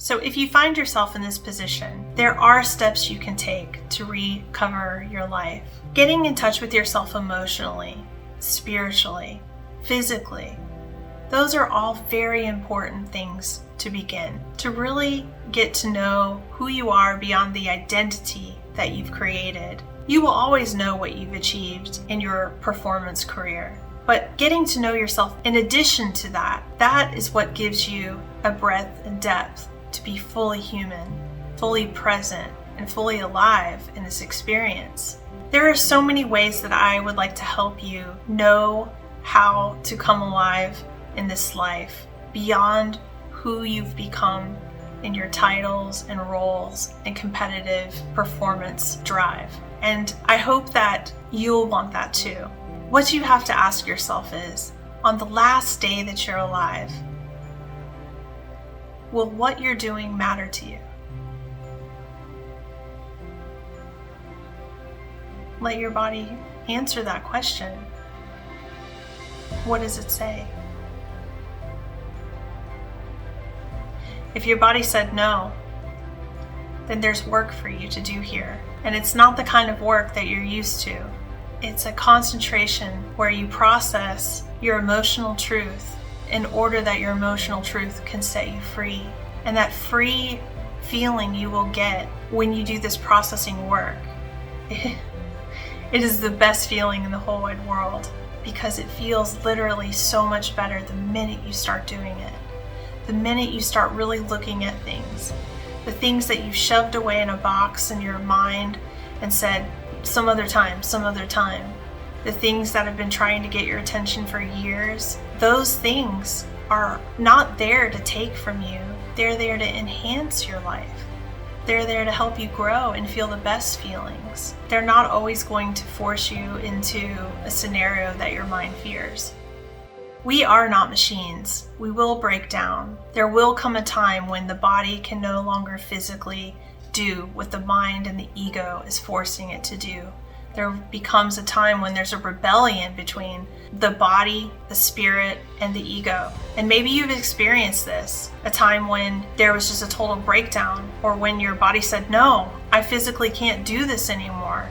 So if you find yourself in this position, there are steps you can take to recover your life. Getting in touch with yourself emotionally, spiritually, physically, those are all very important things to begin. To really get to know who you are beyond the identity that you've created. You will always know what you've achieved in your performance career. But getting to know yourself in addition to that, that is what gives you a breadth and depth to be fully human, fully present, and fully alive in this experience. There are so many ways that I would like to help you know how to come alive in this life beyond who you've become in your titles and roles and competitive performance drive. And I hope that you'll want that too. What you have to ask yourself is, on the last day that you're alive, will what you're doing matter to you? Let your body answer that question. What does it say? If your body said no, then there's work for you to do here. And it's not the kind of work that you're used to. It's a concentration where you process your emotional truth in order that your emotional truth can set you free. And that free feeling you will get when you do this processing work, it is the best feeling in the whole wide world, because it feels literally so much better the minute you start doing it. The minute you start really looking at things, the things that you shoved away in a box in your mind and said, some other time, the things that have been trying to get your attention for years, those things are not there to take from you. They're there to enhance your life. They're there to help you grow and feel the best feelings. They're not always going to force you into a scenario that your mind fears. We are not machines. We will break down. There will come a time when the body can no longer physically do what the mind and the ego is forcing it to do. There becomes a time when there's a rebellion between the body, the spirit, and the ego. And maybe you've experienced this, a time when there was just a total breakdown, or when your body said, no, I physically can't do this anymore.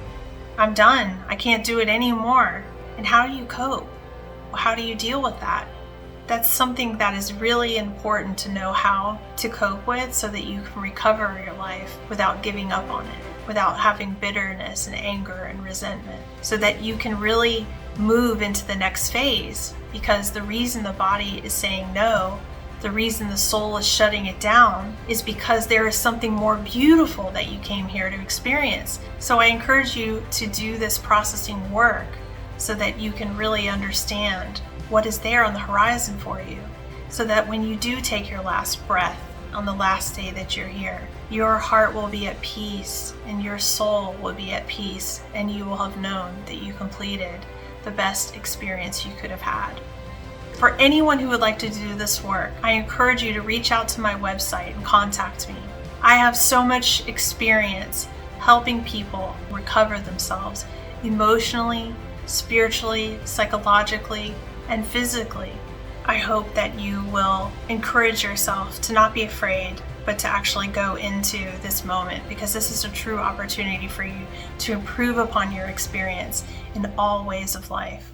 I'm done. I can't do it anymore. And how do you cope? How do you deal with that? That's something that is really important to know how to cope with, so that you can recover your life without giving up on it, without having bitterness and anger and resentment, so that you can really move into the next phase. Because the reason the body is saying no, the reason the soul is shutting it down, is because there is something more beautiful that you came here to experience. So I encourage you to do this processing work so that you can really understand what is there on the horizon for you, so that when you do take your last breath on the last day that you're here, your heart will be at peace and your soul will be at peace, and you will have known that you completed the best experience you could have had. For anyone who would like to do this work, I encourage you to reach out to my website and contact me. I have so much experience helping people recover themselves emotionally, spiritually, psychologically, and physically. I hope that you will encourage yourself to not be afraid, but to actually go into this moment, because this is a true opportunity for you to improve upon your experience in all ways of life.